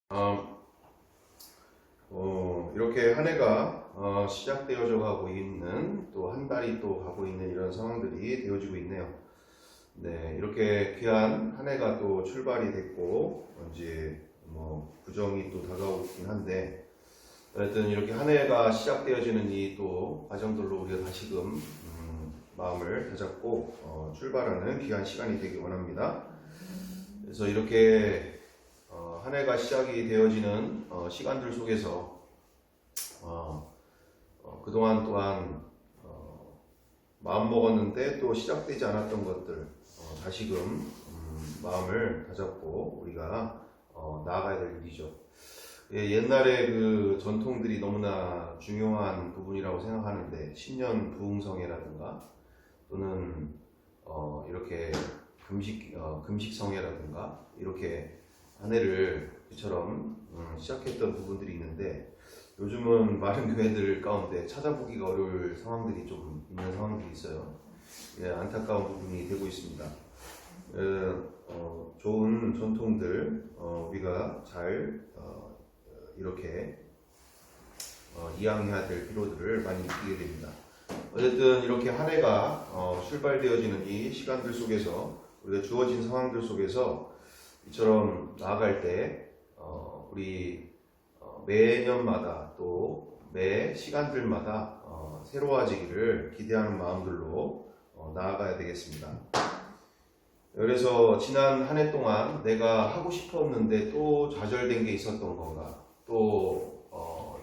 어, 이렇게 한 해가 시작되어져 가고 있는, 또 한 달이 또 가고 있는 이런 상황들이 되어지고 있네요. 네, 이렇게 귀한 한 해가 또 출발이 됐고, 이제 구정이 또 다가오긴 한데, 하여튼 이렇게 한 해가 시작되어지는 이 또 과정들로 우리가 다시금 마음을 다잡고 출발하는 귀한 시간이 되기 원합니다. 그래서 이렇게 한 해가 시작이 되어지는 시간들 속에서 그동안 또한 마음 먹었는데 또 시작되지 않았던 것들 다시금 마음을 다잡고 우리가 나아가야 될 일이죠. 예, 옛날에 그 전통들이 너무나 중요한 부분이라고 생각하는데, 신년 부흥성회라든가 또는 이렇게 금식성회라든가 이렇게 한 해를 이처럼 시작했던 부분들이 있는데, 요즘은 많은 교회들 가운데 찾아보기가 어려울 상황들이 좀 있는 상황들이 있어요. 예, 안타까운 부분이 되고 있습니다. 좋은 전통들 우리가 잘 이렇게 이양해야 될 필요들을 많이 느끼게 됩니다. 어쨌든 이렇게 한 해가 출발되어지는 이 시간들 속에서, 우리가 주어진 상황들 속에서 이처럼 나아갈 때 우리 매년마다 또 매 시간들마다 새로워지기를 기대하는 마음들로 나아가야 되겠습니다. 그래서 지난 한 해 동안 내가 하고 싶었는데 또 좌절된 게 있었던 건가, 또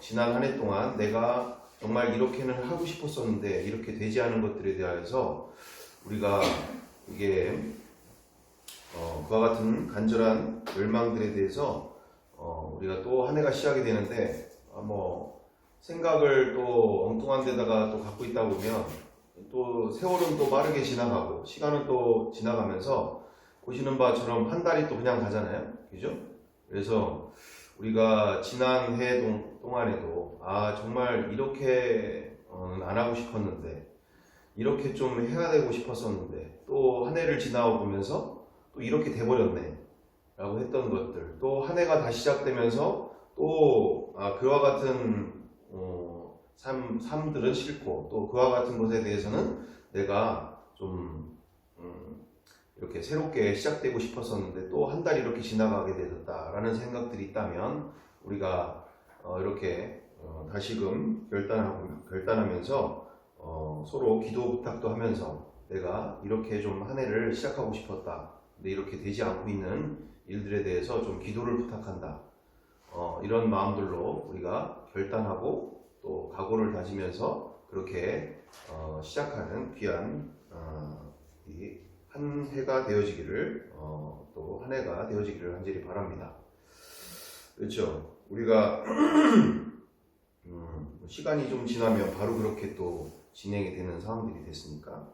지난 한 해 동안 내가 정말 이렇게는 하고 싶었었는데 이렇게 되지 않은 것들에 대해서 우리가 이게 그와 같은 간절한 열망들에 대해서 우리가 또 한 해가 시작이 되는데 생각을 또 엉뚱한 데다가 또 갖고 있다 보면 또 세월은 또 빠르게 지나가고 시간은 또 지나가면서 보시는 바처럼 한 달이 또 그냥 가잖아요. 그죠? 그래서 우리가 지난 해 동안에도 정말 이렇게 안 하고 싶었는데, 이렇게 좀 해야 되고 싶었었는데, 또 한 해를 지나보면서 또 이렇게 돼버렸네 라고 했던 것들, 또 한 해가 다시 시작되면서 또 그와 같은 삶들은 싫고, 또 그와 같은 것에 대해서는 내가 좀 이렇게 새롭게 시작되고 싶었었는데 또 한 달이 이렇게 지나가게 되었다라는 생각들이 있다면, 우리가 이렇게 다시금 결단하면서 서로 기도 부탁도 하면서, 내가 이렇게 좀 한 해를 시작하고 싶었다, 근데 이렇게 되지 않고 있는 일들에 대해서 좀 기도를 부탁한다, 이런 마음들로 우리가 결단하고 또 각오를 다지면서 그렇게 시작하는 귀한 이 한 해가 되어지기를, 또 한 해가 되어지기를 간절히 바랍니다. 그렇죠? 우리가 시간이 좀 지나면 바로 그렇게 또 진행이 되는 상황들이 됐으니까,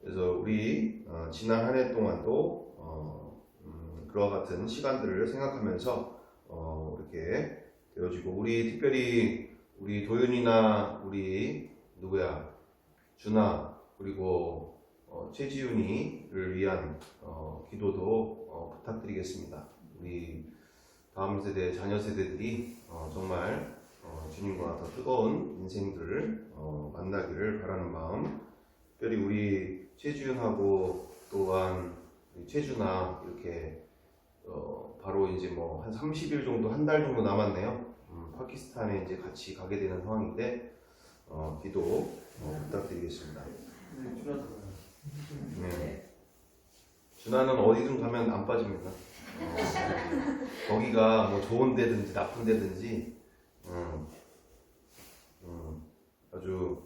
그래서 우리 지난 한 해 동안도 그와 같은 시간들을 생각하면서 이렇게 되어지고, 우리 특별히 우리 도윤이나 우리 준아, 그리고 최지윤이를 위한 기도도 부탁드리겠습니다. 우리 다음 세대, 자녀 세대들이 정말 주님과 더 뜨거운 인생들을 만나기를 바라는 마음, 특별히 우리 최지윤하고 또한 최준아, 이렇게 바로 이제 한 30일 정도, 한 달 정도 남았네요. 파키스탄에 이제 같이 가게 되는 상황인데 기도 부탁드리겠습니다. 네. 준하는 어디든 가면 안 빠집니다. 거기가 좋은 데든지 나쁜 데든지 아주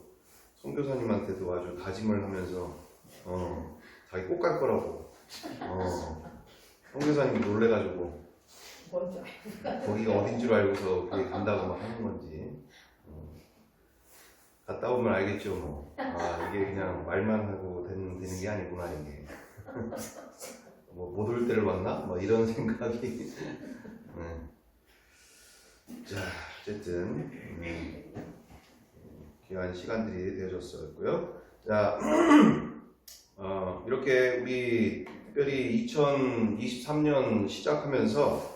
선교사님한테도 아주 다짐을 하면서 자기 꼭 갈 거라고 선교사님이 놀래가지고 거기가 어딘 줄 알고서 거기 간다고 막 하는 건지 갔다 오면 알겠죠. 이게 그냥 말만 하고 되는 게 아니구나, 이게. 못 올 때를 봤나? 이런 생각이. 네. 자, 어쨌든 귀한 시간들이 되어졌었고요. 자, 이렇게 우리 특별히 2023년 시작하면서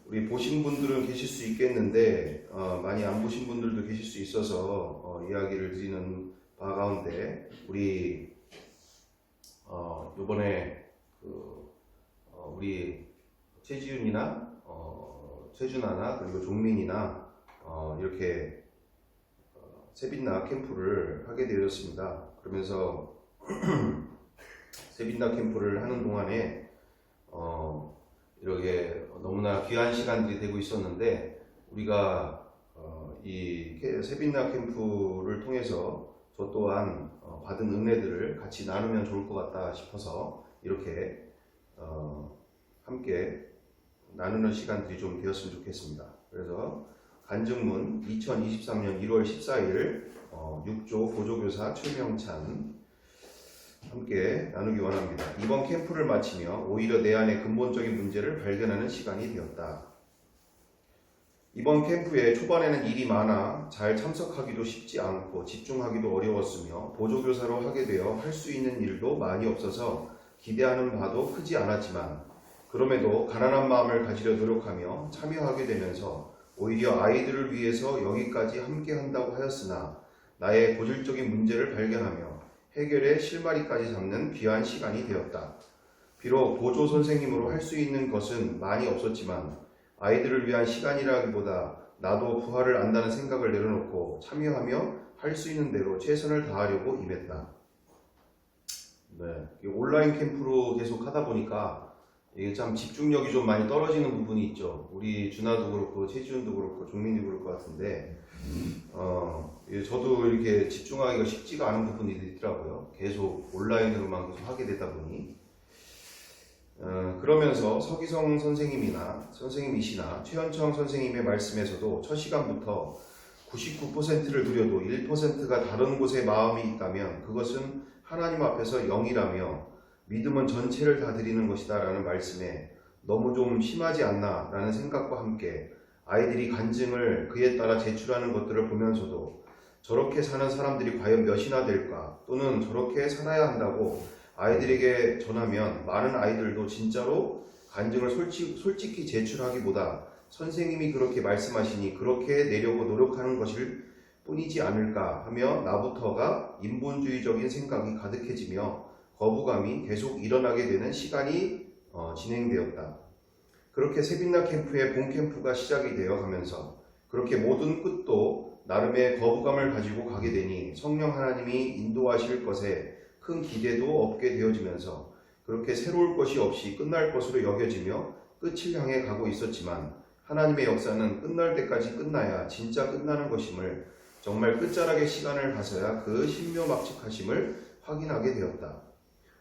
우리 보신 분들은 계실 수 있겠는데 많이 안 보신 분들도 계실 수 있어서 이야기를 드리는 바 가운데 우리 요번에 우리 최지윤이나 최준아나 그리고 종민이나 이렇게 세빛나 캠프를 하게 되었습니다. 그러면서 세빛나 캠프를 하는 동안에 이렇게 너무나 귀한 시간들이 되고 있었는데 우리가 이 세빛나 캠프를 통해서 저 또한 받은 은혜들을 같이 나누면 좋을 것 같다 싶어서 이렇게 함께 나누는 시간들이 좀 되었으면 좋겠습니다. 그래서 간증문 2023년 1월 14일 6조 보조교사 최명찬 함께 나누기 원합니다. 이번 캠프를 마치며 오히려 내 안의 근본적인 문제를 발견하는 시간이 되었다. 이번 캠프에 초반에는 일이 많아 잘 참석하기도 쉽지 않고 집중하기도 어려웠으며 보조교사로 하게 되어 할 수 있는 일도 많이 없어서 기대하는 바도 크지 않았지만 그럼에도 가난한 마음을 가지려 노력하며 참여하게 되면서 오히려 아이들을 위해서 여기까지 함께 한다고 하였으나 나의 고질적인 문제를 발견하며 해결의 실마리까지 잡는 귀한 시간이 되었다. 비록 보조 선생님으로 할 수 있는 것은 많이 없었지만 아이들을 위한 시간이라기보다 나도 부활을 안다는 생각을 내려놓고 참여하며 할 수 있는 대로 최선을 다하려고 임했다. 네, 온라인 캠프로 계속 하다 보니까 이게 참 집중력이 좀 많이 떨어지는 부분이 있죠. 우리 준하도 그렇고 최지훈도 그렇고 종민도 그럴 것 같은데 저도 이렇게 집중하기가 쉽지가 않은 부분이 있더라고요. 계속 온라인으로만 계속 하게 되다 보니 그러면서 서기성 선생님이시나 최현청 선생님의 말씀에서도 첫 시간부터 99%를 누려도 1%가 다른 곳에 마음이 있다면 그것은 하나님 앞에서 0이라며 믿음은 전체를 다 드리는 것이다 라는 말씀에 너무 좀 심하지 않나 라는 생각과 함께 아이들이 간증을 그에 따라 제출하는 것들을 보면서도 저렇게 사는 사람들이 과연 몇이나 될까 또는 저렇게 살아야 한다고 아이들에게 전하면 많은 아이들도 진짜로 간증을 솔직히 제출하기보다 선생님이 그렇게 말씀하시니 그렇게 내려고 노력하는 것일 뿐이지 않을까 하며 나부터가 인본주의적인 생각이 가득해지며 거부감이 계속 일어나게 되는 시간이 진행되었다. 그렇게 세빛나 캠프의 본 캠프가 시작이 되어 가면서 그렇게 모든 끝도 나름의 거부감을 가지고 가게 되니 성령 하나님이 인도하실 것에 큰 기대도 없게 되어지면서 그렇게 새로울 것이 없이 끝날 것으로 여겨지며 끝을 향해 가고 있었지만 하나님의 역사는 끝날 때까지 끝나야 진짜 끝나는 것임을 정말 끝자락의 시간을 가서야 그 신묘막측하심을 확인하게 되었다.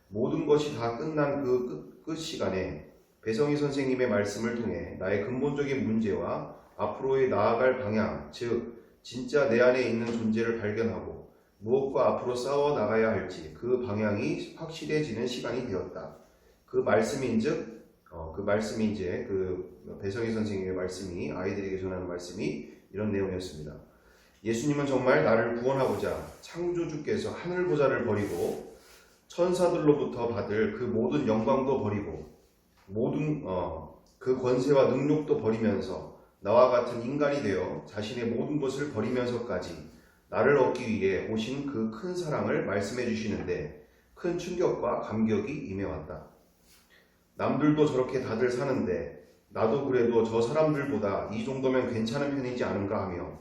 모든 것이 다 끝난 그 끝 시간에 배성희 선생님의 말씀을 통해 나의 근본적인 문제와 앞으로의 나아갈 방향, 즉 진짜 내 안에 있는 존재를 발견하고 무엇과 앞으로 싸워 나가야 할지 그 방향이 확실해지는 시간이 되었다. 그 말씀이 이제 그 배성희 선생님의 말씀이 아이들에게 전하는 말씀이 이런 내용이었습니다. 예수님은 정말 나를 구원하고자 창조주께서 하늘보좌를 버리고 천사들로부터 받을 그 모든 영광도 버리고 모든 그 권세와 능력도 버리면서 나와 같은 인간이 되어 자신의 모든 것을 버리면서까지 나를 얻기 위해 오신 그 큰 사랑을 말씀해 주시는데 큰 충격과 감격이 임해왔다. 남들도 저렇게 다들 사는데 나도 그래도 저 사람들보다 이 정도면 괜찮은 편이지 않은가 하며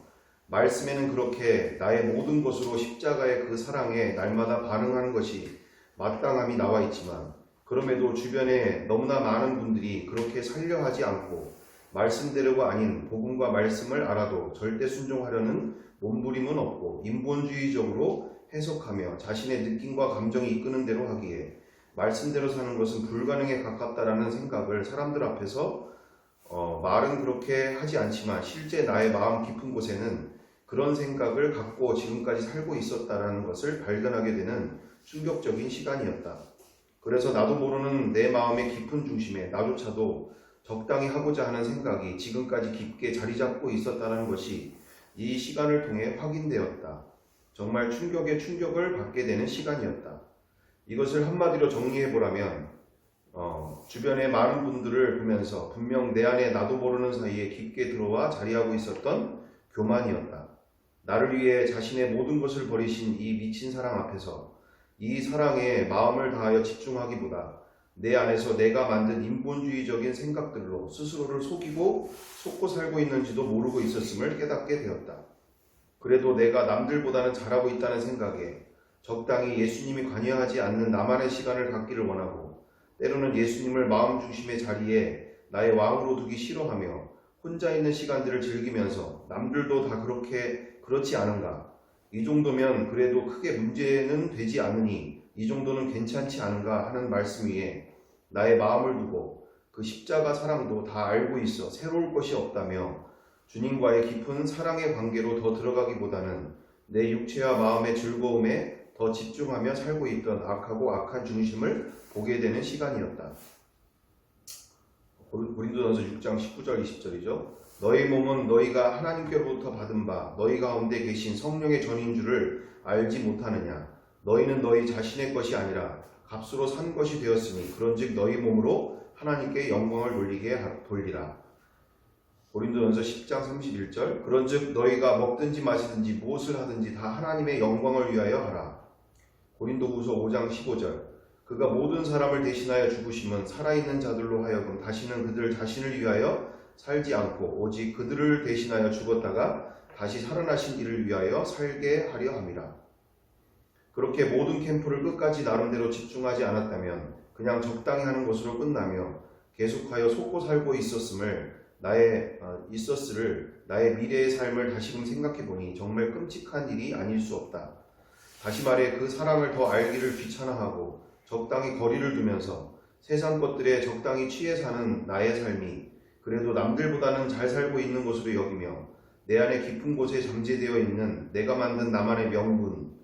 말씀에는 그렇게 나의 모든 것으로 십자가의 그 사랑에 날마다 반응하는 것이 마땅함이 나와 있지만 그럼에도 주변에 너무나 많은 분들이 그렇게 살려 하지 않고 말씀대로가 아닌 복음과 말씀을 알아도 절대 순종하려는 몸부림은 없고 인본주의적으로 해석하며 자신의 느낌과 감정이 이끄는 대로 하기에 말씀대로 사는 것은 불가능에 가깝다라는 생각을 사람들 앞에서 말은 그렇게 하지 않지만 실제 나의 마음 깊은 곳에는 그런 생각을 갖고 지금까지 살고 있었다라는 것을 발견하게 되는 충격적인 시간이었다. 그래서 나도 모르는 내 마음의 깊은 중심에 나조차도 적당히 하고자 하는 생각이 지금까지 깊게 자리 잡고 있었다는 것이 이 시간을 통해 확인되었다. 정말 충격에 충격을 받게 되는 시간이었다. 이것을 한마디로 정리해보라면 주변의 많은 분들을 보면서 분명 내 안에 나도 모르는 사이에 깊게 들어와 자리하고 있었던 교만이었다. 나를 위해 자신의 모든 것을 버리신 이 미친 사랑 앞에서 이 사랑에 마음을 다하여 집중하기보다 내 안에서 내가 만든 인본주의적인 생각들로 스스로를 속이고 속고 살고 있는지도 모르고 있었음을 깨닫게 되었다. 그래도 내가 남들보다는 잘하고 있다는 생각에 적당히 예수님이 관여하지 않는 나만의 시간을 갖기를 원하고 때로는 예수님을 마음 중심의 자리에 나의 왕으로 두기 싫어하며 혼자 있는 시간들을 즐기면서 남들도 다 그렇지 않은가? 이 정도면 그래도 크게 문제는 되지 않으니 이 정도는 괜찮지 않은가 하는 말씀 위에 나의 마음을 두고 그 십자가 사랑도 다 알고 있어 새로울 것이 없다며 주님과의 깊은 사랑의 관계로 더 들어가기보다는 내 육체와 마음의 즐거움에 더 집중하며 살고 있던 악하고 악한 중심을 보게 되는 시간이었다. 고린도전서 6장 19절 20절이죠. 너희 몸은 너희가 하나님께로부터 받은 바 너희 가운데 계신 성령의 전인 줄을 알지 못하느냐. 너희는 너희 자신의 것이 아니라 값으로 산 것이 되었으니 그런즉 너희 몸으로 하나님께 영광을 돌리라. 고린도전서 10장 31절. 그런즉 너희가 먹든지 마시든지 무엇을 하든지 다 하나님의 영광을 위하여 하라. 고린도후서 5장 15절. 그가 모든 사람을 대신하여 죽으심은 살아있는 자들로 하여금 다시는 그들 자신을 위하여 살지 않고 오직 그들을 대신하여 죽었다가 다시 살아나신 이를 위하여 살게 하려 함이라. 그렇게 모든 캠프를 끝까지 나름대로 집중하지 않았다면 그냥 적당히 하는 것으로 끝나며 계속하여 속고 살고 있었을 나의 미래의 삶을 다시금 생각해보니 정말 끔찍한 일이 아닐 수 없다. 다시 말해 그 사랑을 더 알기를 귀찮아하고 적당히 거리를 두면서 세상 것들에 적당히 취해 사는 나의 삶이 그래도 남들보다는 잘 살고 있는 것으로 여기며 내 안에 깊은 곳에 잠재되어 있는 내가 만든 나만의 명분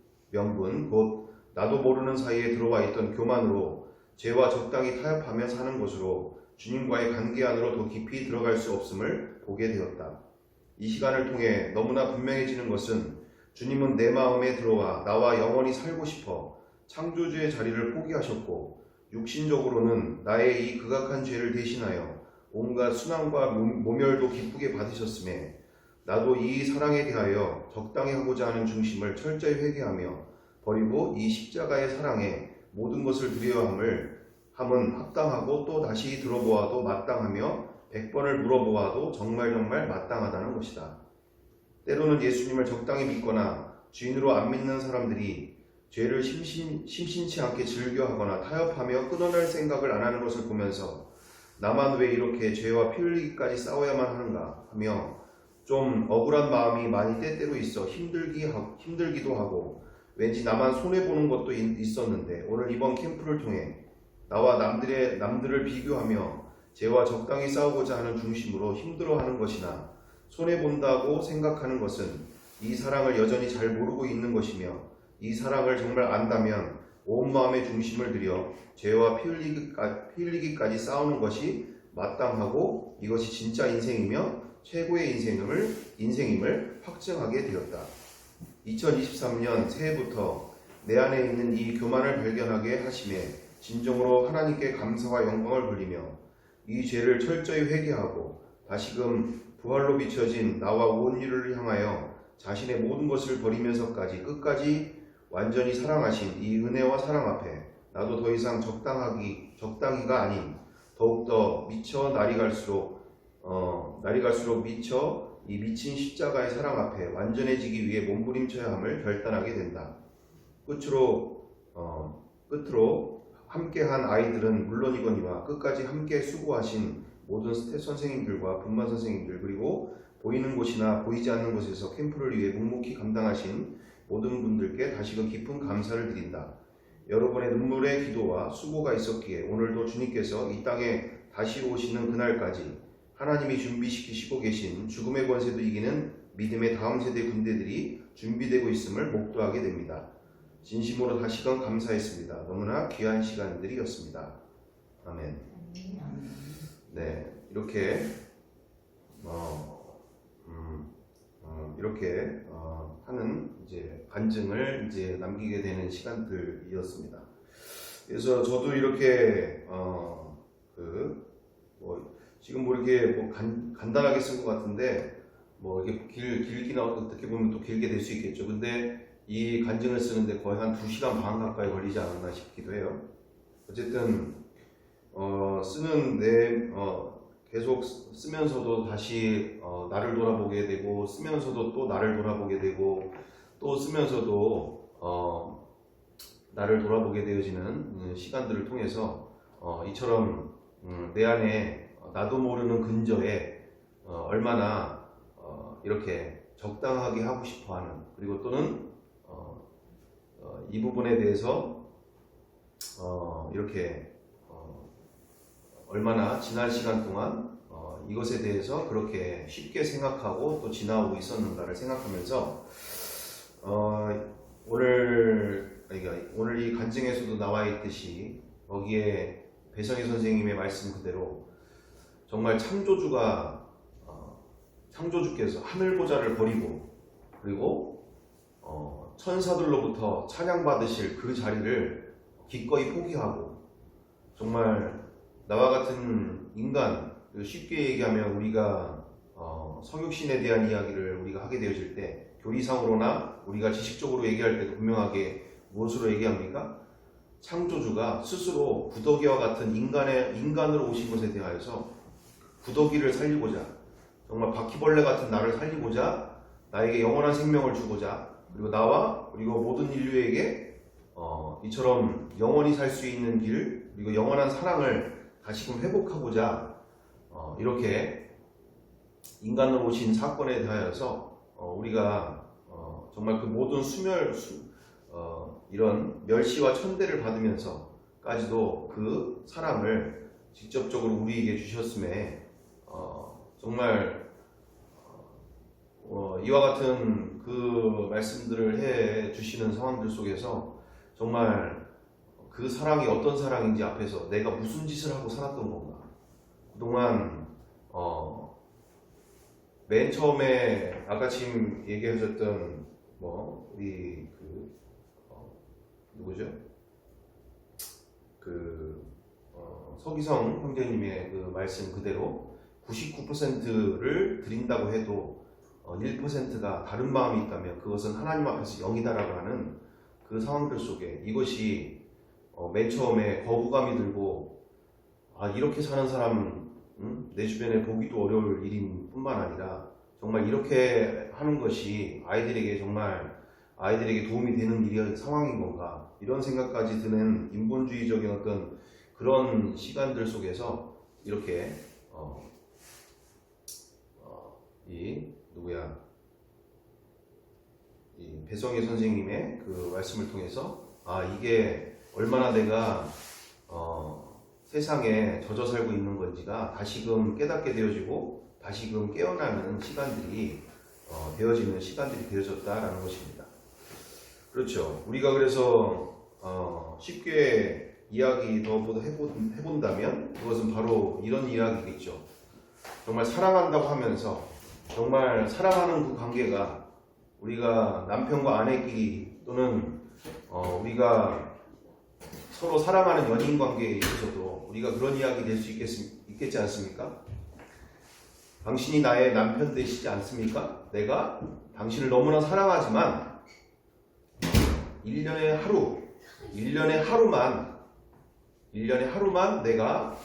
곧 나도 모르는 사이에 들어와 있던 교만으로 죄와 적당히 타협하며 사는 것으로 주님과의 관계 안으로 더 깊이 들어갈 수 없음을 보게 되었다. 이 시간을 통해 너무나 분명해지는 것은 주님은 내 마음에 들어와 나와 영원히 살고 싶어 창조주의 자리를 포기하셨고 육신적으로는 나의 이 극악한 죄를 대신하여 온갖 순환과 모멸도 기쁘게 받으셨음에 나도 이 사랑에 대하여 적당히 하고자 하는 중심을 철저히 회개하며 버리고 이 십자가의 사랑에 모든 것을 드려야 함은 합당하고 또 다시 들어보아도 마땅하며 100번을 물어보아도 정말 마땅하다는 것이다. 때로는 예수님을 적당히 믿거나 주인으로 안 믿는 사람들이 죄를 심심치 않게 즐겨하거나 타협하며 끊어낼 생각을 안 하는 것을 보면서 나만 왜 이렇게 죄와 피 흘리기까지 싸워야만 하는가 하며 좀 억울한 마음이 많이 때때로 있어 힘들기도 하고 왠지 나만 손해보는 것도 있었는데 오늘 이번 캠프를 통해 나와 남들을 비교하며 죄와 적당히 싸우고자 하는 중심으로 힘들어하는 것이나 손해본다고 생각하는 것은 이 사랑을 여전히 잘 모르고 있는 것이며 이 사랑을 정말 안다면 온 마음의 중심을 들여 죄와 피 흘리기까지 싸우는 것이 마땅하고 이것이 진짜 인생이며 최고의 인생임을 확증하게 되었다. 2023년 새해부터 내 안에 있는 이 교만을 발견하게 하심에 진정으로 하나님께 감사와 영광을 돌리며 이 죄를 철저히 회개하고 다시금 부활로 비춰진 나와 온 인류를 향하여 자신의 모든 것을 버리면서까지 끝까지 완전히 사랑하신 이 은혜와 사랑 앞에 나도 더 이상 적당히가 아닌 더욱더 미쳐 날이 갈수록 미쳐 이 미친 십자가의 사랑 앞에 완전해지기 위해 몸부림쳐야 함을 결단하게 된다. 끝으로 함께한 아이들은 물론이거니와 끝까지 함께 수고하신 모든 스텝 선생님들과 분반 선생님들 그리고 보이는 곳이나 보이지 않는 곳에서 캠프를 위해 묵묵히 감당하신 모든 분들께 다시금 깊은 감사를 드린다. 여러분의 눈물의 기도와 수고가 있었기에 오늘도 주님께서 이 땅에 다시 오시는 그날까지 하나님이 준비시키시고 계신 죽음의 권세도 이기는 믿음의 다음 세대 군대들이 준비되고 있음을 목도하게 됩니다. 진심으로 다시금 감사했습니다. 너무나 귀한 시간들이었습니다. 아멘. 네, 이렇게 하는 이제 간증을 이제 남기게 되는 시간들이었습니다. 그래서 저도 이렇게 지금 뭐 이렇게 뭐 간단하게 쓴 것 같은데 뭐 이게 길기나 어떻게 보면 또 길게 될 수 있겠죠. 근데 이 간증을 쓰는데 거의 한 2시간 반 가까이 걸리지 않았나 싶기도 해요. 어쨌든 계속 쓰면서도 다시 나를 돌아보게 되고, 쓰면서도 또 나를 돌아보게 되고, 또 쓰면서도 나를 돌아보게 되어지는 시간들을 통해서 이처럼 내 안에 나도 모르는 근저에 얼마나 이렇게 적당하게 하고 싶어하는, 그리고 또는 이 부분에 대해서 이렇게 얼마나 지난 시간 동안 이것에 대해서 그렇게 쉽게 생각하고 또 지나오고 있었는가를 생각하면서 오늘 이 간증에서도 나와 있듯이 거기에 배성희 선생님의 말씀 그대로 정말 창조주께서 하늘 보좌를 버리고, 그리고 천사들로부터 찬양받으실 그 자리를 기꺼이 포기하고, 정말 나와 같은 인간, 쉽게 얘기하면 우리가 성육신에 대한 이야기를 우리가 하게 되어질 때, 교리상으로나 우리가 지식적으로 얘기할 때도 분명하게 무엇으로 얘기합니까? 창조주가 스스로 구더기와 같은 인간으로 오신 것에 대하여서 구더기를 살리고자, 정말 바퀴벌레 같은 나를 살리고자, 나에게 영원한 생명을 주고자, 그리고 나와 그리고 모든 인류에게 이처럼 영원히 살 수 있는 길, 그리고 영원한 사랑을 다시금 회복하고자 이렇게 인간으로 오신 사건에 대하여서 우리가 정말 그 모든 이런 멸시와 천대를 받으면서까지도 그 사랑을 직접적으로 우리에게 주셨음에 정말 이와 같은 그 말씀들을 해 주시는 상황들 속에서 정말 그 사랑이 어떤 사랑인지 앞에서 내가 무슨 짓을 하고 살았던 건가, 그동안 맨 처음에 아까 지금 얘기하셨던 우리 누구죠? 서기성 형제님의 그 말씀 그대로 99%를 드린다고 해도 1%가 다른 마음이 있다면 그것은 하나님 앞에서 0이다라고 하는 그 상황들 속에 이것이 맨 처음에 거부감이 들고, 이렇게 사는 사람 내 주변에 보기도 어려울 일인 뿐만 아니라 정말 이렇게 하는 것이 아이들에게 도움이 되는 일이 상황인 건가, 이런 생각까지 드는 인본주의적인 어떤 그런 시간들 속에서 이렇게 이 배성희 선생님의 그 말씀을 통해서 이게 얼마나 내가 세상에 젖어 살고 있는 건지가 다시금 깨닫게 되어지고 다시금 깨어나는 시간들이 되어지는 시간들이 되어졌다라는 것입니다. 그렇죠. 우리가 그래서 쉽게 이야기 더 해본다면 그것은 바로 이런 이야기겠죠. 정말 사랑한다고 하면서 정말 사랑하는 그 관계가 우리가 남편과 아내끼리 또는 우리가 서로 사랑하는 연인 관계에 있어서도 우리가 그런 이야기 될 수 있겠지 않습니까? 당신이 나의 남편 되시지 않습니까? 내가 당신을 너무나 사랑하지만 1년에 하루만 내가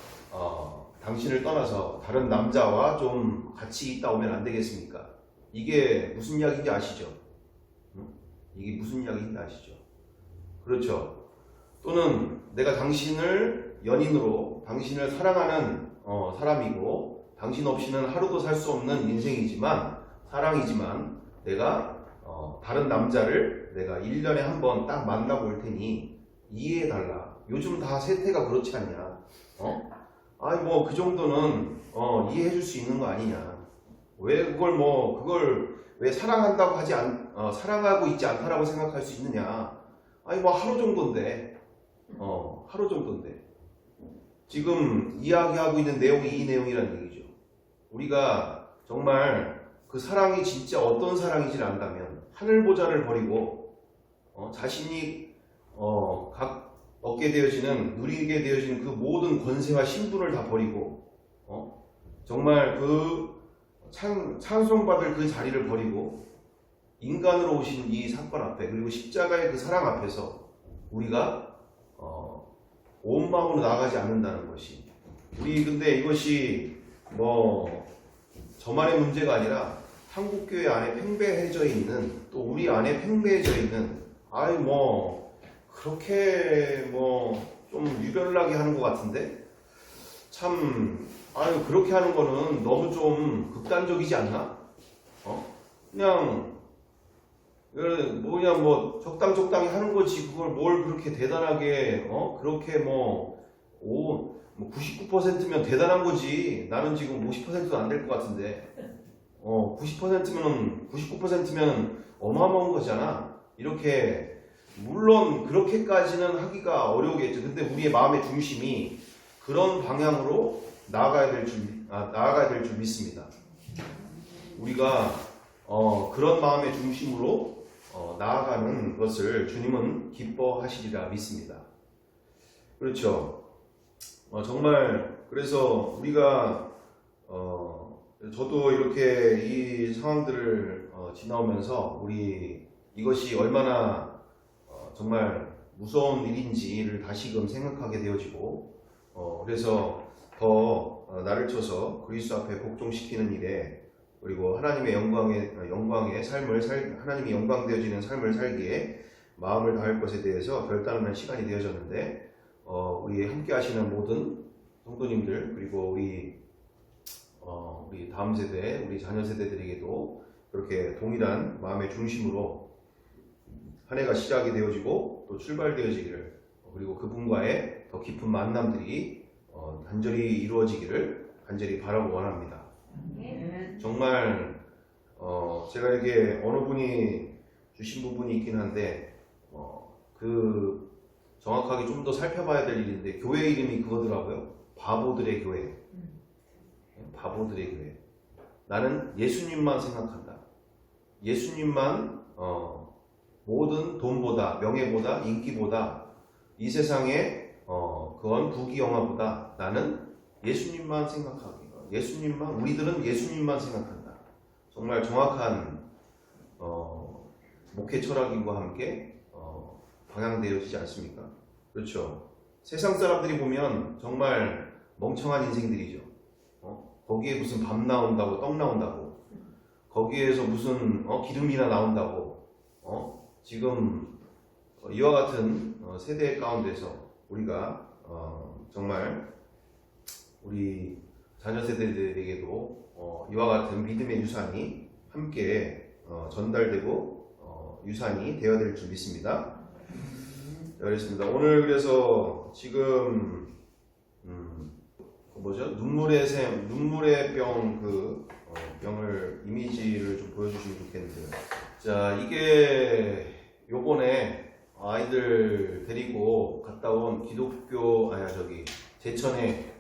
당신을 떠나서 다른 남자와 좀 같이 있다 오면 안 되겠습니까? 이게 무슨 이야기인지 아시죠? 이게 무슨 이야기인지 아시죠? 그렇죠. 또는 내가 당신을 연인으로, 당신을 사랑하는 사람이고 당신 없이는 하루도 살 수 없는 인생이지만, 사랑이지만 내가 다른 남자를 내가 1년에 한 번 딱 만나볼 테니 이해해달라. 요즘 다 세태가 그렇지 않냐? 그 정도는 이해해줄 수 있는 거 아니냐? 왜 그걸 왜 사랑한다고 사랑하고 있지 않다라고 생각할 수 있느냐? 하루 정도인데 지금 이야기하고 있는 내용이 이 내용이라는 얘기죠. 우리가 정말 그 사랑이 진짜 어떤 사랑인지를 안다면 하늘 보좌를 버리고 자신이 얻게 되어지는, 누리게 되어지는 그 모든 권세와 신분을 다 버리고, 정말 그 찬송받을 그 자리를 버리고 인간으로 오신 이 사건 앞에, 그리고 십자가의 그 사랑 앞에서 우리가 온 마음으로 나아가지 않는다는 것이, 우리 근데 이것이 뭐 저만의 문제가 아니라 한국교회 안에 팽배해져 있는, 또 우리 안에 팽배해져 있는, 그렇게 좀 유별나게 하는 것 같은데, 참 그렇게 하는 거는 너무 좀 극단적이지 않나? 그냥 적당히 하는 거지, 그걸 뭘 그렇게 대단하게, 그렇게 99%면 대단한 거지. 나는 지금 50%도 안 될 것 같은데, 99%면 어마어마한 거잖아. 이렇게, 물론 그렇게까지는 하기가 어려우겠죠. 근데 우리의 마음의 중심이 그런 방향으로 나아가야 될 줄 믿습니다. 우리가 그런 마음의 중심으로 나아가는 것을 주님은 기뻐하시리라 믿습니다. 그렇죠. 정말 그래서 우리가 저도 이렇게 이 상황들을 지나오면서 이것이 얼마나 정말 무서운 일인지를 다시금 생각하게 되어지고, 그래서 더 나를 쳐서 그리스도 앞에 복종시키는 일에, 그리고 하나님의 영광의 삶을 하나님이 영광되어지는 삶을 살기에 마음을 다할 것에 대해서 결단하는 시간이 되어졌는데, 우리 함께 하시는 모든 성도님들, 그리고 우리 다음 세대, 우리 자녀 세대들에게도 그렇게 동일한 마음의 중심으로 한 해가 시작이 되어지고 또 출발되어지기를, 그리고 그분과의 더 깊은 만남들이 간절히 이루어지기를 간절히 바라고 원합니다. 정말 제가 이렇게 어느 분이 주신 부분이 있긴 한데, 그 정확하게 좀 더 살펴봐야 될 일인데, 교회 이름이 그거더라고요. 바보들의 교회. 바보들의 교회. 나는 예수님만 생각한다. 예수님만 모든 돈보다, 명예보다, 인기보다, 이 세상에 그건 부귀영화보다 나는 예수님만 생각하기. 우리들은 예수님만 생각한다. 정말 정확한 목회 철학인과 함께 방향되어지지 않습니까? 그렇죠. 세상 사람들이 보면 정말 멍청한 인생들이죠. 거기에 무슨 밥 나온다고, 떡 나온다고, 거기에서 무슨 기름이나 나온다고, 지금 이와 같은 세대 가운데서 우리가 정말 우리 자녀 세대들에게도 이와 같은 믿음의 유산이 함께 전달되고 유산이 되어야 될 줄 믿습니다. 알겠습니다. 오늘 그래서 지금 눈물의 병, 병을 이미지를 좀 보여주시면 좋겠는데요. 자, 이게 요번에 아이들 데리고 갔다 온 제천에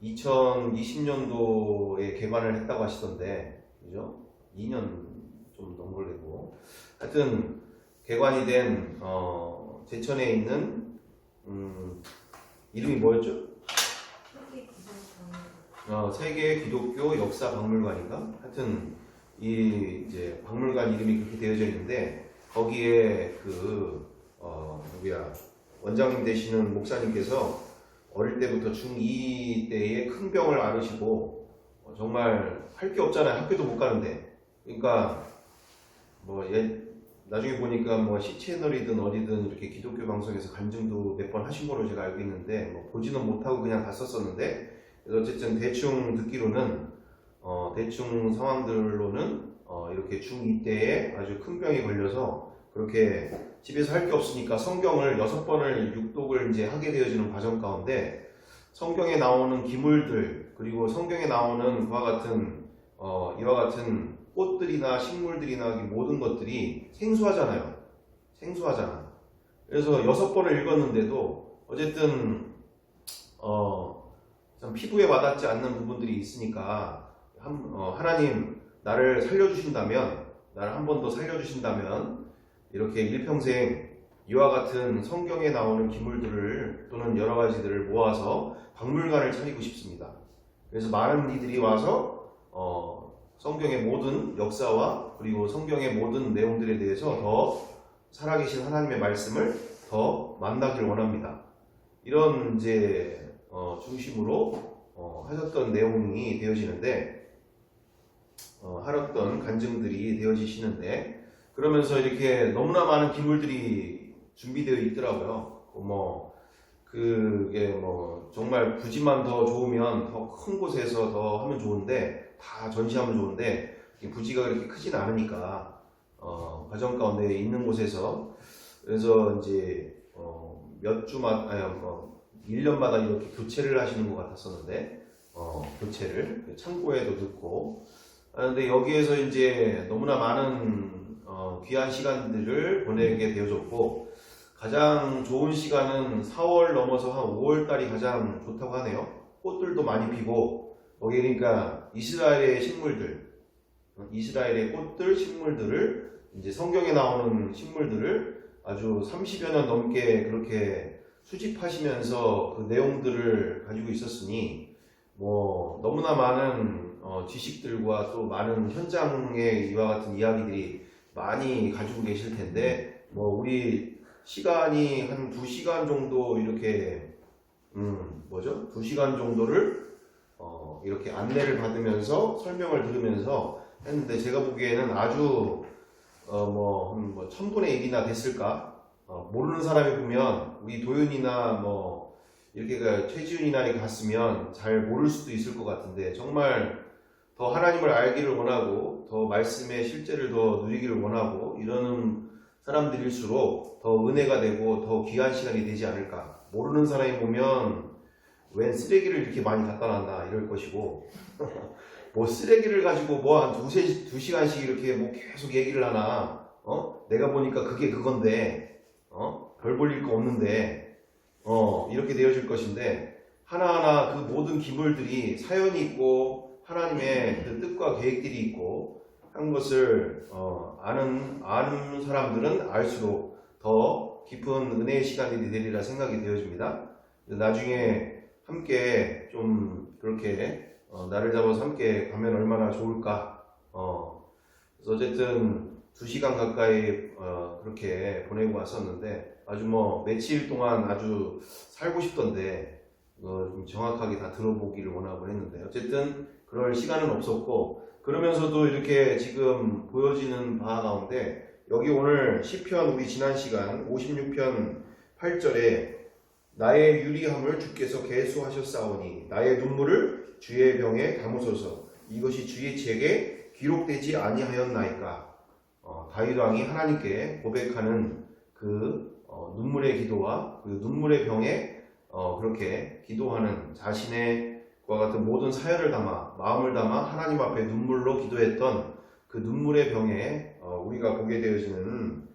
2020년도에 개관을 했다고 하시던데, 그죠? 2년 좀 넘걸리고, 하여튼 개관이 된 제천에 있는 이름이 뭐였죠? 세계 기독교 역사 박물관인가? 하여튼 이제 박물관 이름이 그렇게 되어져 있는데, 거기에 원장님 되시는 목사님께서 어릴 때부터 중2 때에 큰 병을 앓으시고, 정말 할 게 없잖아요. 학교도 못 가는데. 그러니까 나중에 보니까 C채널이든 어디든 이렇게 기독교 방송에서 간증도 몇 번 하신 걸로 제가 알고 있는데, 보지는 못하고 그냥 갔었었는데, 그래서 어쨌든 대충 듣기로는 대충 상황들로는 이렇게 중2 때에 아주 큰 병이 걸려서 그렇게 집에서 할 게 없으니까 성경을 6번을 육독을 이제 하게 되어지는 과정 가운데, 성경에 나오는 기물들, 그리고 성경에 나오는 이와 같은 꽃들이나 식물들이나 모든 것들이 생소하잖아. 그래서 6번을 읽었는데도 어쨌든 참 피부에 와닿지 않는 부분들이 있으니까, 하나님 나를 살려주신다면, 나를 한 번 더 살려주신다면 이렇게 일평생 이와 같은 성경에 나오는 기물들을 또는 여러 가지들을 모아서 박물관을 차리고 싶습니다. 그래서 많은 이들이 와서 성경의 모든 역사와 그리고 성경의 모든 내용들에 대해서 더 살아계신 하나님의 말씀을 더 만나길 원합니다. 이런 이제 중심으로 하셨던 내용이 되어지는데 하셨던 간증들이 되어지시는데 그러면서 이렇게 너무나 많은 기물들이 준비되어 있더라고요. 그게 정말 부지만 더 좋으면 더 큰 곳에서 더 하면 좋은데 다 전시하면 좋은데 부지가 그렇게 크진 않으니까 과정 가운데 있는 곳에서 그래서 이제 몇 주마다 1년마다 이렇게 교체를 하시는 것 같았었는데 교체를 창고에도 넣고 그런데 여기에서 이제 너무나 많은 귀한 시간들을 보내게 되어졌고 가장 좋은 시간은 4월 넘어서 한 5월 달이 가장 좋다고 하네요. 꽃들도 많이 피고 여기 그러니까 이스라엘의 식물들, 이스라엘의 꽃들, 식물들을 이제 성경에 나오는 식물들을 아주 30여 년 넘게 그렇게 수집하시면서 그 내용들을 가지고 있었으니 너무나 많은 지식들과 또 많은 현장의 이와 같은 이야기들이 많이 가지고 계실 텐데 우리 시간이 한 2시간 정도 이렇게 2시간 정도를 이렇게 안내를 받으면서 설명을 들으면서 했는데 제가 보기에는 아주 1000분의 1이나 됐을까? 모르는 사람이 보면 우리 도윤이나 이렇게 최지훈이나 이렇게 갔으면 잘 모를 수도 있을 것 같은데 정말 더 하나님을 알기를 원하고 더 말씀의 실제를 더 누리기를 원하고 이러는 사람들일수록 더 은혜가 되고 더 귀한 시간이 되지 않을까. 모르는 사람이 보면 웬 쓰레기를 이렇게 많이 갖다 놨나 이럴 것이고 쓰레기를 가지고 한 2시간씩 이렇게 계속 얘기를 하나 내가 보니까 그게 그건데 별 볼일 거 없는데 이렇게 되어질 것인데 하나하나 그 모든 기물들이 사연이 있고 하나님의 그 뜻과 계획들이 있고 한 것을 아는 사람들은 알수록 더 깊은 은혜의 시간이 되리라 생각이 되어집니다. 나중에 함께 좀 그렇게 나를 잡아서 함께 가면 얼마나 좋을까. 그래서 어쨌든 2시간 가까이 그렇게 보내고 왔었는데 아주 며칠 동안 아주 살고 싶던데 좀 정확하게 다 들어보기를 원하고 했는데 어쨌든 그럴 시간은 없었고 그러면서도 이렇게 지금 보여지는 바 가운데 여기 오늘 시편 우리 지난 시간 56편 8절에 나의 유리함을 주께서 계수하셨사오니 나의 눈물을 주의 병에 담으소서 이것이 주의 책에 기록되지 아니하였나이까. 다윗 왕이 하나님께 고백하는 그 눈물의 기도와 그 눈물의 병에 그렇게 기도하는 자신의 과 같은 모든 사연을 담아 마음을 담아 하나님 앞에 눈물로 기도했던 그 눈물의 병에 우리가 보게 되어지는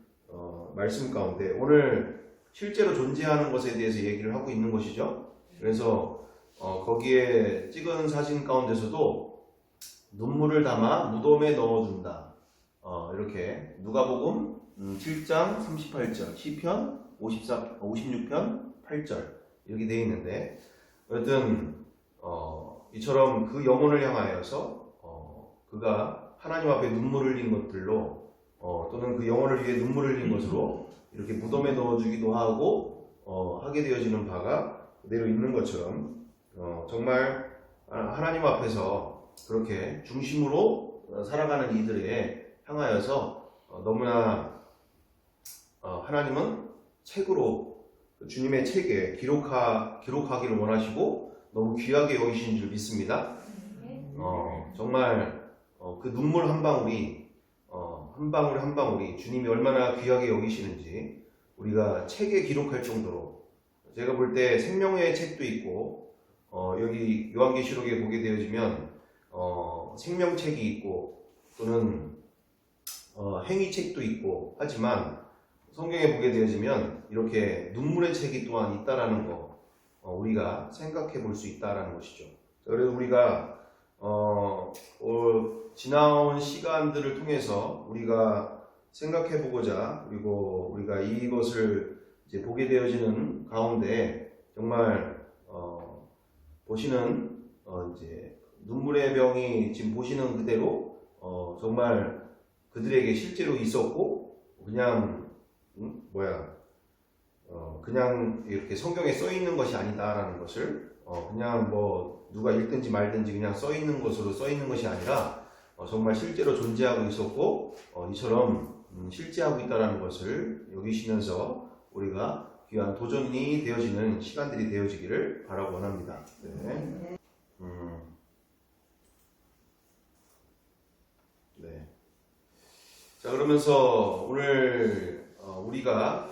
말씀 가운데 오늘 실제로 존재하는 것에 대해서 얘기를 하고 있는 것이죠. 그래서 거기에 찍은 사진 가운데서도 눈물을 담아 무덤에 넣어둔다. 이렇게 누가복음 7장 38절, 시편 56편 8절 이렇게 되어 있는데 어쨌든 이처럼 그 영혼을 향하여서 그가 하나님 앞에 눈물을 흘린 것들로 또는 그 영혼을 위해 눈물을 흘린 것으로 이렇게 무덤에 넣어주기도 하고 하게 되어지는 바가 그대로 있는 것처럼 정말 하나님 앞에서 그렇게 중심으로 살아가는 이들에 향하여서 너무나 하나님은 책으로 주님의 책에 기록하기를 원하시고 너무 귀하게 여기시는 줄 믿습니다. 정말 그 눈물 한 방울이 한 방울이 주님이 얼마나 귀하게 여기시는지 우리가 책에 기록할 정도로 제가 볼 때 생명의 책도 있고 여기 요한계시록에 보게 되어지면 생명책이 있고 또는 행위책도 있고 하지만 성경에 보게 되어지면 이렇게 눈물의 책이 또한 있다라는 거 우리가 생각해 볼 수 있다라는 것이죠. 그래서 우리가 지나온 시간들을 통해서 우리가 생각해 보고자, 그리고 우리가 이것을 이제 보게 되어지는 가운데 정말 보시는 이제 눈물의 병이 지금 보시는 그대로 정말 그들에게 실제로 있었고, 그냥 그냥 이렇게 성경에 써 있는 것이 아니다라는 것을 그냥 뭐 누가 읽든지 말든지 그냥 써 있는 것으로 써 있는 것이 아니라 정말 실제로 존재하고 있었고 이처럼 실제하고 있다라는 것을 여기시면서 우리가 귀한 도전이 되어지는 시간들이 되어지기를 바라고 원합니다. 네. 네. 자, 그러면서 오늘 우리가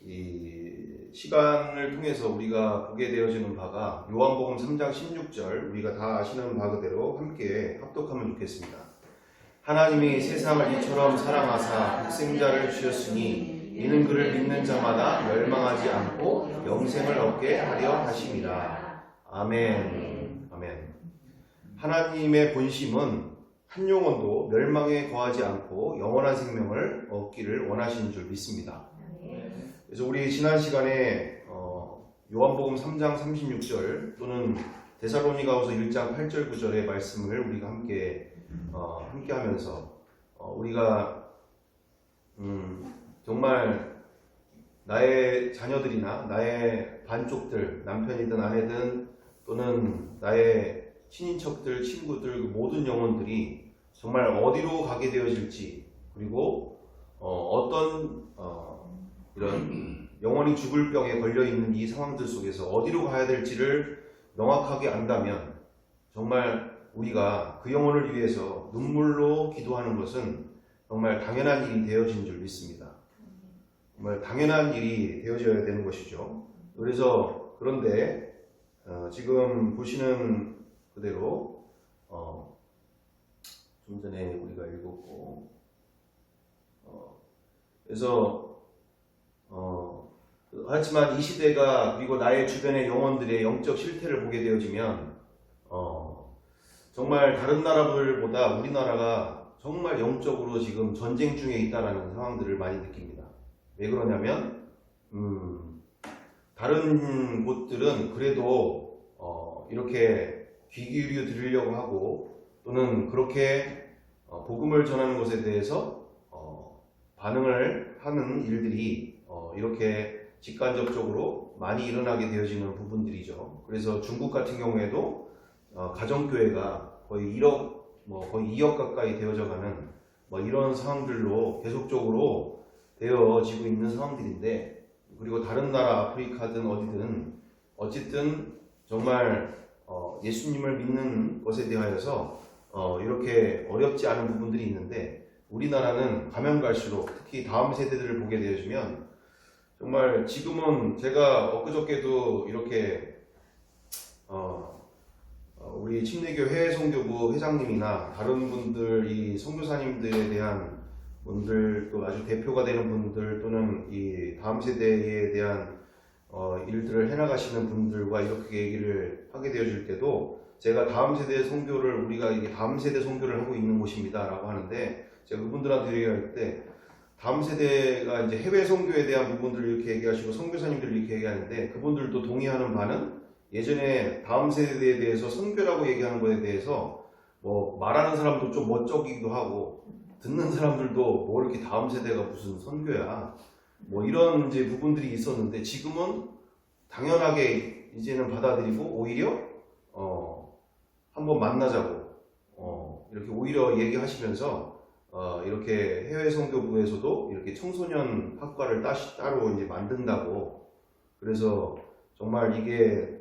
이 시간을 통해서 우리가 보게 되어지는 바가 요한복음 3장 16절, 우리가 다 아시는 바그대로 함께 합독하면 좋겠습니다. 하나님이 세상을 이처럼 사랑하사 독생자를 주셨으니 이는 그를 믿는 자마다 멸망하지 않고 영생을 얻게 하려 하심이라. 아멘. 아멘. 하나님의 본심은 한 영혼도 멸망에 거하지 않고 영원한 생명을 얻기를 원하시는 줄 믿습니다. 그래서 우리 지난 시간에 요한복음 3장 36절 또는 데살로니가후서 1장 8절 9절의 말씀을 우리가 함께 하면서 우리가 정말 나의 자녀들이나 나의 반쪽들, 남편이든 아내든 또는 나의 친인척들, 친구들, 모든 영혼들이 정말 어디로 가게 되어질지, 그리고 어떤 이런 영원히 죽을 병에 걸려있는 이 상황들 속에서 어디로 가야 될지를 명확하게 안다면 정말 우리가 그 영혼을 위해서 눈물로 기도하는 것은 정말 당연한 일이 되어진 줄 믿습니다. 정말 당연한 일이 되어져야 되는 것이죠. 그런데 지금 보시는 그대로 좀 전에 우리가 읽었고 그래서 하지만 이 시대가, 그리고 나의 주변의 영혼들의 영적 실태를 보게 되어지면 정말 다른 나라들보다 우리나라가 정말 영적으로 지금 전쟁 중에 있다는 상황들을 많이 느낍니다. 왜 그러냐면 다른 곳들은 그래도 이렇게 귀 기울여 들으려고 하고 또는 그렇게 복음을 전하는 것에 대해서 반응을 하는 일들이 이렇게 직간접적으로 많이 일어나게 되어지는 부분들이죠. 그래서 중국 같은 경우에도 가정교회가 거의 2억 가까이 되어져 가는 이런 상황들로 계속적으로 되어지고 있는 상황들인데, 그리고 다른 나라 아프리카든 어디든 어쨌든 정말 예수님을 믿는 것에 대하여서 이렇게 어렵지 않은 부분들이 있는데, 우리나라는 가면 갈수록 특히 다음 세대들을 보게 되어지면 정말 지금은 제가 엊그저께도 이렇게 우리 침례교 해외선교부 회장님이나 다른 분들, 이 선교사님들에 대한 분들, 또 아주 대표가 되는 분들, 또는 이 다음 세대에 대한 일들을 해나가시는 분들과 이렇게 얘기를 하게 되어질 때도 제가 다음 세대 선교를, 우리가 이게 다음 세대 선교를 하고 있는 곳입니다 라고 하는데, 제가 그분들한테 얘기할 때 다음 세대가 이제 해외 선교에 대한 부분들을 이렇게 얘기하시고 선교사님들을 이렇게 얘기하는데, 그분들도 동의하는 바는 예전에 다음 세대에 대해서 선교라고 얘기하는 것에 대해서 말하는 사람도 좀 멋쩍이기도 하고, 듣는 사람들도 이렇게 다음 세대가 무슨 선교야 이런 이제 부분들이 있었는데, 지금은 당연하게 이제는 받아들이고 오히려 한번 만나자고 이렇게 오히려 얘기하시면서 이렇게 해외 선교부에서도 이렇게 청소년 학과를 따로 이제 만든다고. 그래서 정말 이게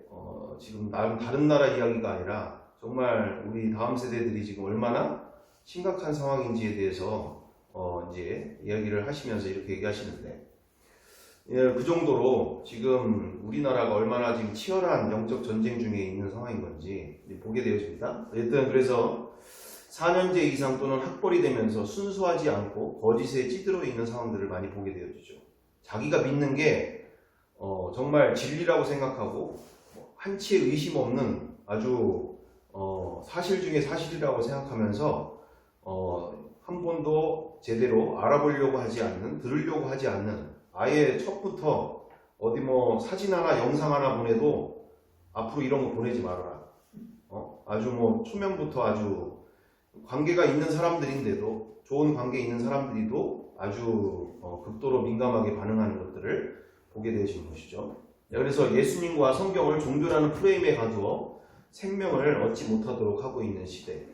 지금 다른 나라 이야기가 아니라 정말 우리 다음 세대들이 지금 얼마나 심각한 상황인지에 대해서 이제 이야기를 하시면서 이렇게 얘기하시는데, 그 정도로 지금 우리나라가 얼마나 지금 치열한 영적 전쟁 중에 있는 상황인 건지 보게 되어집니다. 어쨌든 그래서 4년제 이상 또는 학벌이 되면서 순수하지 않고 거짓에 찌들어 있는 상황들을 많이 보게 되어지죠. 자기가 믿는 게 정말 진리라고 생각하고 한치의 의심 없는 아주 사실 중에 사실이라고 생각하면서 한 번도 제대로 알아보려고 하지 않는, 들으려고 하지 않는, 아예 첫부터 어디 뭐 사진 하나 영상 하나 보내도 앞으로 이런 거 보내지 말아라. 아주 뭐 초면부터 아주 관계가 있는 사람들인데도, 좋은 관계 있는 사람들이도 아주 극도로 민감하게 반응하는 것들을 보게 되어지는 것이죠. 그래서 예수님과 성경을 종교라는 프레임에 가두어 생명을 얻지 못하도록 하고 있는 시대.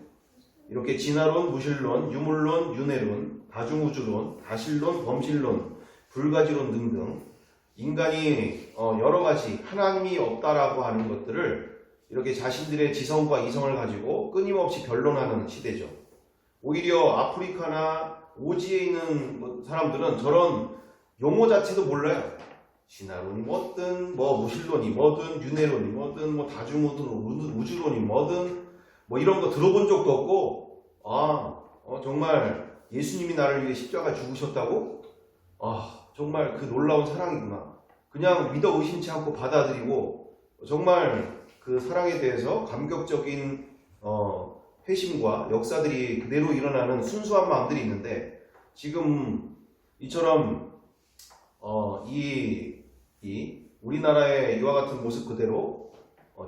이렇게 진화론, 무신론, 유물론, 윤회론, 다중우주론, 다실론, 범실론, 불가지론 등등 인간이 여러 가지 하나님이 없다라고 하는 것들을 이렇게 자신들의 지성과 이성을 가지고 끊임없이 변론하는 시대죠. 오히려 아프리카나 오지에 있는 사람들은 저런 용어 자체도 몰라요. 진화론이 뭐든, 뭐 무신론이 뭐든, 윤회론이 뭐든, 뭐 다중우주론이 뭐든, 뭐 이런 거 들어본 적도 없고, 정말 예수님이 나를 위해 십자가 죽으셨다고? 정말 그 놀라운 사랑이구나. 그냥 믿어 의심치 않고 받아들이고, 정말 그 사랑에 대해서 감격적인 회심과 역사들이 그대로 일어나는 순수한 마음들이 있는데, 지금 이처럼 우리나라의 이와 같은 모습 그대로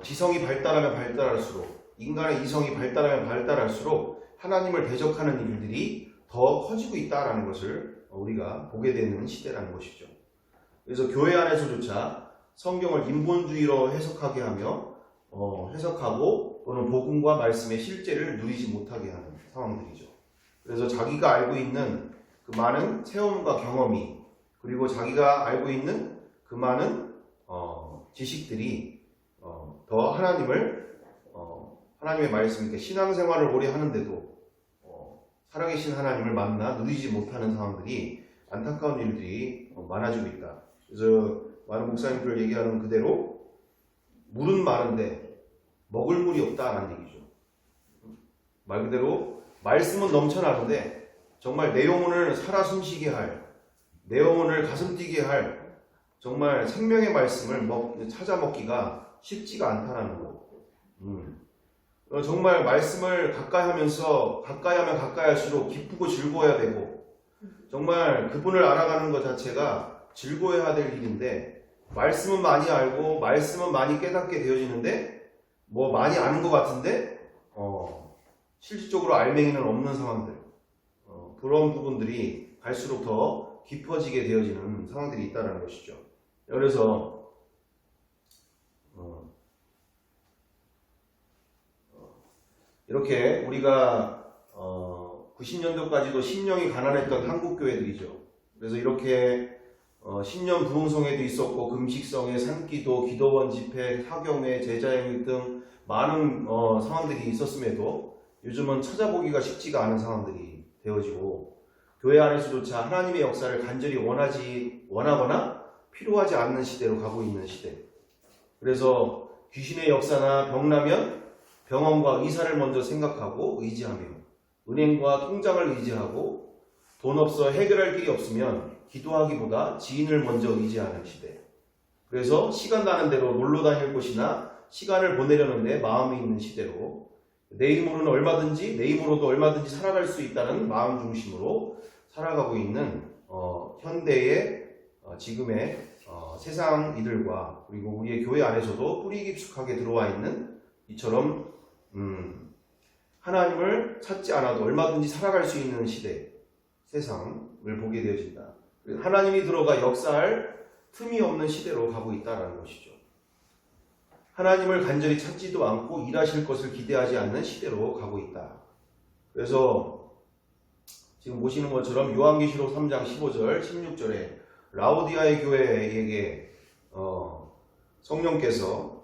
지성이 발달하면 발달할수록, 인간의 이성이 발달하면 발달할수록 하나님을 대적하는 일들이 더 커지고 있다는 것을 우리가 보게 되는 시대라는 것이죠. 그래서 교회 안에서조차 성경을 인본주의로 해석하게 하며 해석하고 또는 복음과 말씀의 실제를 누리지 못하게 하는 상황들이죠. 그래서 자기가 알고 있는 그 많은 체험과 경험이, 그리고 자기가 알고 있는 그 많은 지식들이 더 하나님의 말씀, 그러니까 신앙생활을 오래 하는데도 살아계신 하나님을 만나 누리지 못하는 상황들이, 안타까운 일들이 많아지고 있다. 그래서 많은 목사님들 얘기하는 그대로 물은 많은데 먹을 물이 없다라는 얘기죠. 말 그대로 말씀은 넘쳐나는데 정말 내 영혼을 살아 숨쉬게 할, 내 영혼을 가슴 뛰게 할 정말 생명의 말씀을 찾아 먹기가 쉽지가 않다라는 것. 정말 말씀을 가까이 하면 가까이 할수록 기쁘고 즐거워야 되고, 정말 그분을 알아가는 것 자체가 즐거워야 될 일인데, 말씀은 많이 알고 말씀은 많이 깨닫게 되어지는데 뭐 많이 아는 것 같은데 실질적으로 알맹이는 없는 상황들, 그런 부분들이 갈수록 더 깊어지게 되어지는 상황들이 있다는 것이죠. 그래서 이렇게 우리가 90년도까지도 신령이 가난했던 한국 교회들이죠. 그래서 이렇게 신년 부흥성회도 있었고, 금식성회, 산기도, 기도원 집회, 사경회, 제자행위 등 많은 상황들이 있었음에도 요즘은 찾아보기가 쉽지가 않은 상황들이 되어지고, 교회 안에서조차 하나님의 역사를 간절히 원하거나 필요하지 않는 시대로 가고 있는 시대. 그래서 귀신의 역사나 병나면 병원과 의사를 먼저 생각하고 의지하며, 은행과 통장을 의지하고, 돈 없어 해결할 길이 없으면 기도하기보다 지인을 먼저 의지하는 시대. 그래서 시간 나는 대로 놀러 다닐 곳이나 시간을 보내려는 데 마음이 있는 시대로, 내 힘으로도 얼마든지 살아갈 수 있다는 마음 중심으로 살아가고 있는 현대의 지금의 세상 이들과, 그리고 우리의 교회 안에서도 뿌리 깊숙하게 들어와 있는 이처럼 하나님을 찾지 않아도 얼마든지 살아갈 수 있는 시대, 세상을 보게 되어진다. 하나님이 들어가 역사할 틈이 없는 시대로 가고 있다는 것이죠. 하나님을 간절히 찾지도 않고 일하실 것을 기대하지 않는 시대로 가고 있다. 그래서 지금 보시는 것처럼 요한계시록 3장 15절, 16절에 라오디아의 교회에게 성령께서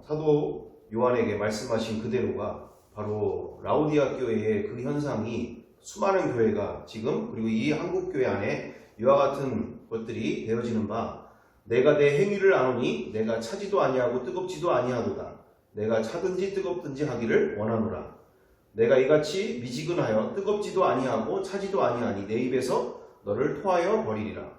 사도 요한에게 말씀하신 그대로가 바로 라오디아 교회의 그 현상이 수많은 교회가 지금, 그리고 이 한국 교회 안에 이와 같은 것들이 되어지는 바, 내가 내 행위를 아노니 내가 차지도 아니하고 뜨겁지도 아니하도다. 내가 차든지 뜨겁든지 하기를 원하노라. 내가 이같이 미지근하여 뜨겁지도 아니하고 차지도 아니하니 내 입에서 너를 토하여 버리리라.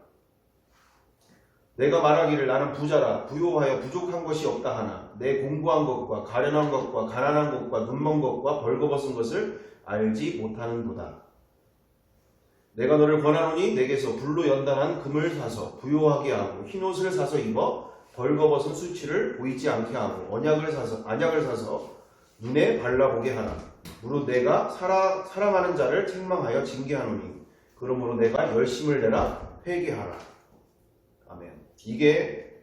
내가 말하기를 나는 부자라 부요하여 부족한 것이 없다 하나 내 공부한 것과 가련한 것과 가난한 것과 눈먼 것과 벌거벗은 것을 알지 못하는도다. 내가 너를 권하노니 내게서 불로 연단한 금을 사서 부요하게 하고 흰옷을 사서 입어 벌거벗은 수치를 보이지 않게 하고 안약을 사서 눈에 발라보게 하라. 무릇 내가 사랑하는 자를 책망하여 징계하노니 그러므로 내가 열심을 내라 회개하라. 아멘. 이게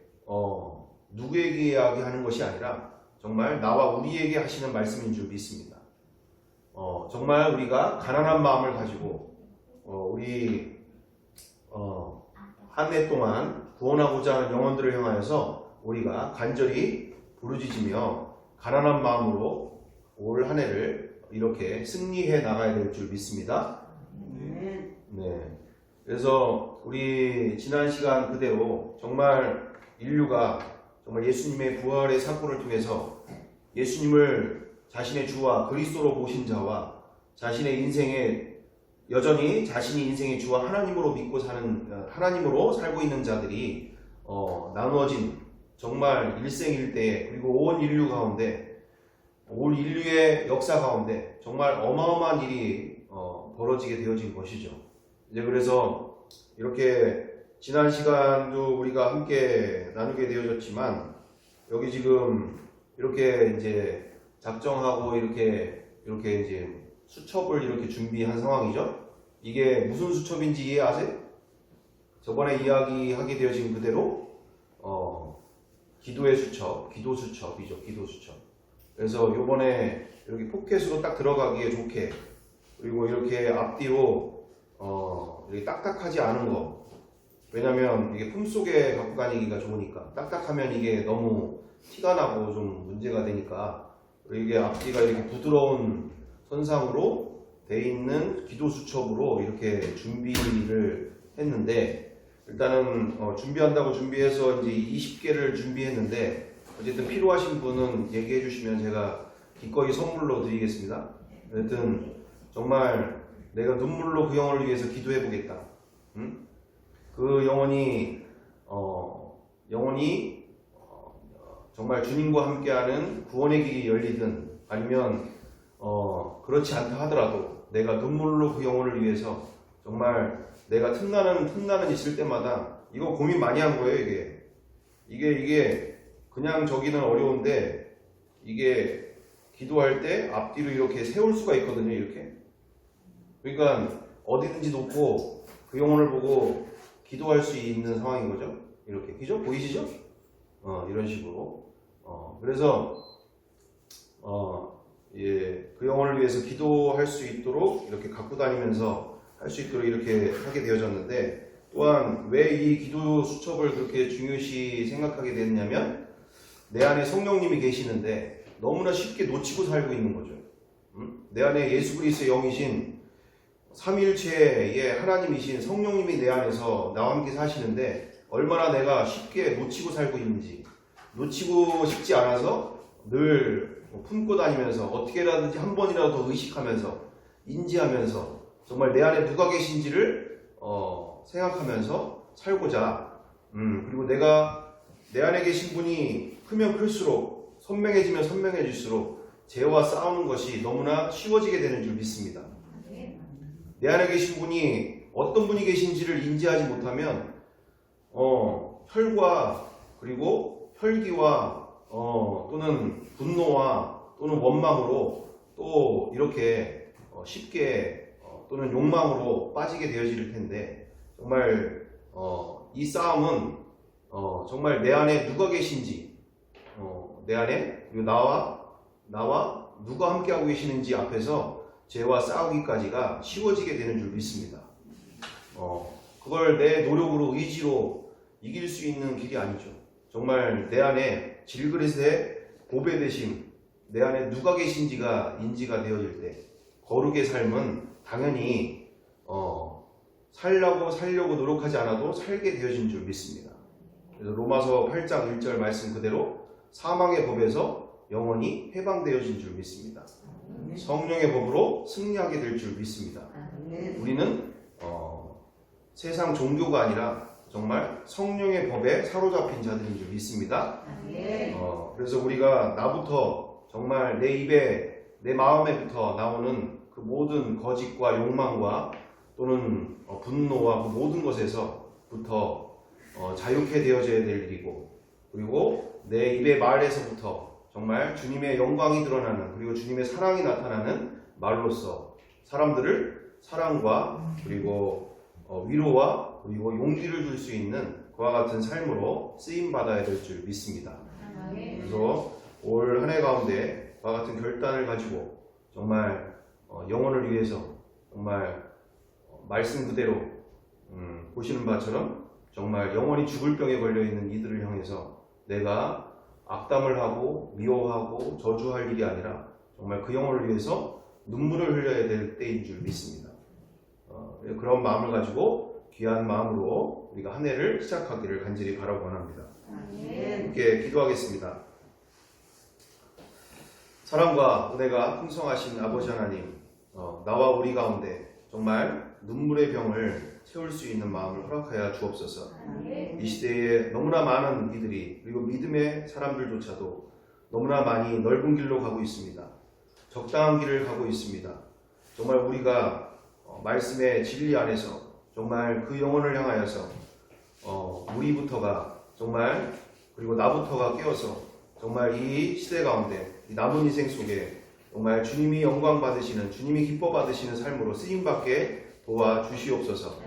누구에게 이야기하는 것이 아니라 정말 나와 우리에게 하시는 말씀인 줄 믿습니다. 정말 우리가 가난한 마음을 가지고 우리 한 해 동안 구원하고자 하는 영혼들을 향하여서 우리가 간절히 부르짖으며 가난한 마음으로 올 한 해를 이렇게 승리해 나가야 될 줄 믿습니다. 네. 그래서 우리 지난 시간 그대로 정말 인류가 정말 예수님의 부활의 사건을 통해서 예수님을 자신의 주와 그리스도로 모신 자와 자신의 인생에 여전히 자신이 인생의 주와 하나님으로 믿고 하나님으로 살고 있는 자들이 나누어진 정말 일생일대에 그리고 온 인류 가운데 올 인류의 역사 가운데 정말 어마어마한 일이 벌어지게 되어진 것이죠. 이제 그래서 이렇게 지난 시간도 우리가 함께 나누게 되어졌지만 여기 지금 이렇게 이제 작정하고 이렇게 이제 수첩을 이렇게 준비한 상황이죠. 이게 무슨 수첩인지 이해하세요? 저번에 이야기하게 되어진 그대로 기도의 수첩, 기도 수첩이죠. 기도 수첩. 그래서 요번에 이렇게 포켓으로 딱 들어가기에 좋게 그리고 이렇게 앞뒤로 이렇게 딱딱하지 않은 거. 왜냐면 이게 품속에 갖고 다니기가 좋으니까 딱딱하면 이게 너무 티가 나고 좀 문제가 되니까 이게 앞뒤가 이렇게 부드러운 선상으로 돼 있는 기도 수첩으로 이렇게 준비를 했는데 일단은 준비한다고 준비해서 이제 20개를 준비했는데 어쨌든 필요하신 분은 얘기해 주시면 제가 기꺼이 선물로 드리겠습니다. 어쨌든 정말 내가 눈물로 그 영혼을 위해서 기도해 보겠다. 그 영혼이 정말 주님과 함께하는 구원의 길이 열리든 아니면 그렇지 않다 하더라도 내가 눈물로 그 영혼을 위해서 정말 내가 틈나는 있을 때마다 이거 고민 많이 한 거예요. 이게 그냥 저기는 어려운데 이게 기도할 때 앞뒤로 이렇게 세울 수가 있거든요. 이렇게. 그러니까 어디든지 놓고 그 영혼을 보고 기도할 수 있는 상황인 거죠. 이렇게. 그죠? 보이시죠? 이런 식으로. 그래서 그 영혼을 위해서 기도할 수 있도록 이렇게 갖고 다니면서 할 수 있도록 이렇게 하게 되어졌는데 또한 왜 이 기도 수첩을 그렇게 중요시 생각하게 됐냐면 내 안에 성령님이 계시는데 너무나 쉽게 놓치고 살고 있는 거죠. 내 안에 예수 그리스도의 영이신 삼위일체의 하나님이신 성령님이 내 안에서 나와 함께 사시는데 얼마나 내가 쉽게 놓치고 살고 있는지 놓치고 싶지 않아서 늘 품고 다니면서 어떻게라든지 한 번이라도 의식하면서 인지하면서 정말 내 안에 누가 계신지를 생각하면서 살고자 그리고 내가 내 안에 계신 분이 크면 클수록 선명해지면 선명해질수록 죄와 싸우는 것이 너무나 쉬워지게 되는 줄 믿습니다. 내 안에 계신 분이 어떤 분이 계신지를 인지하지 못하면 혈과 그리고 혈기와 또는 분노와 또는 원망으로 또 이렇게 쉽게 또는 욕망으로 빠지게 되어질 텐데 정말 이 싸움은 정말 내 안에 누가 계신지 내 안에 그리고 나와 누가 함께하고 계시는지 앞에서 죄와 싸우기까지가 쉬워지게 되는 줄 믿습니다. 그걸 내 노력으로 의지로 이길 수 있는 길이 아니죠. 정말 내 안에 질그릇의 보배되심, 내 안에 누가 계신지가 인지가 되어질 때 거룩의 삶은 당연히 살려고 노력하지 않아도 살게 되어진 줄 믿습니다. 그래서 로마서 8장 1절 말씀 그대로 사망의 법에서 영원히 해방되어진 줄 믿습니다. 성령의 법으로 승리하게 될 줄 믿습니다. 우리는 세상 종교가 아니라 정말 성령의 법에 사로잡힌 자들인 줄 믿습니다. 그래서 우리가 나부터 정말 내 입에 내 마음에부터 나오는 그 모든 거짓과 욕망과 또 또는 분노와 그 모든 것에서부터 자유케 되어져야 될 일이고, 그리고 내 입의 말에서부터 정말 주님의 영광이 드러나는, 그리고 주님의 사랑이 나타나는 말로서 사람들을 사랑과 그리고 위로와 그리고 용기를 줄 수 있는 그와 같은 삶으로 쓰임 받아야 될 줄 믿습니다. 그래서 올 한 해 가운데 그와 같은 결단을 가지고 정말 영혼을 위해서 정말 말씀 그대로 보시는 바처럼 정말 영원히 죽을 병에 걸려 있는 이들을 향해서 내가 악담을 하고 미워하고 저주할 일이 아니라 정말 그 영혼을 위해서 눈물을 흘려야 될 때인 줄 믿습니다. 그런 마음을 가지고 귀한 마음으로 우리가 한 해를 시작하기를 간절히 바라고 원합니다. 함께 기도하겠습니다. 사랑과 은혜가 풍성하신 아버지 하나님, 나와 우리 가운데 정말 눈물의 병을 채울 수 있는 마음을 허락하여 주옵소서. 이 시대에 너무나 많은 이들이, 그리고 믿음의 사람들조차도 너무나 많이 넓은 길로 가고 있습니다. 적당한 길을 가고 있습니다. 정말 우리가 말씀의 진리 안에서 정말 그 영혼을 향하여서 우리부터가 정말, 그리고 나부터가 깨어서 정말 이 시대 가운데 이 남은 인생 속에 정말 주님이 영광 받으시는, 주님이 기뻐 받으시는 삶으로 쓰임받게 도와주시옵소서.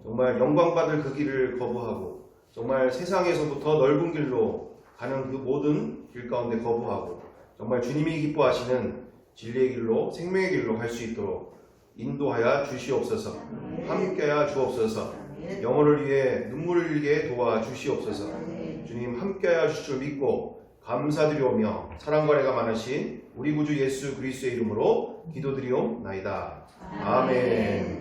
정말 영광 받을 그 길을 거부하고 정말 세상에서부터 넓은 길로 가는 그 모든 길 가운데 거부하고 정말 주님이 기뻐하시는 진리의 길로, 생명의 길로 갈 수 있도록 인도하여 주시옵소서. 함께하여 주옵소서. 영혼을 위해 눈물을 흘리게 도와주시옵소서. 주님 함께하여 주실 줄 믿고 감사드리오며 사랑과 은혜가 많으신 우리 구주 예수 그리스도의 이름으로 기도드리옵나이다. 아멘.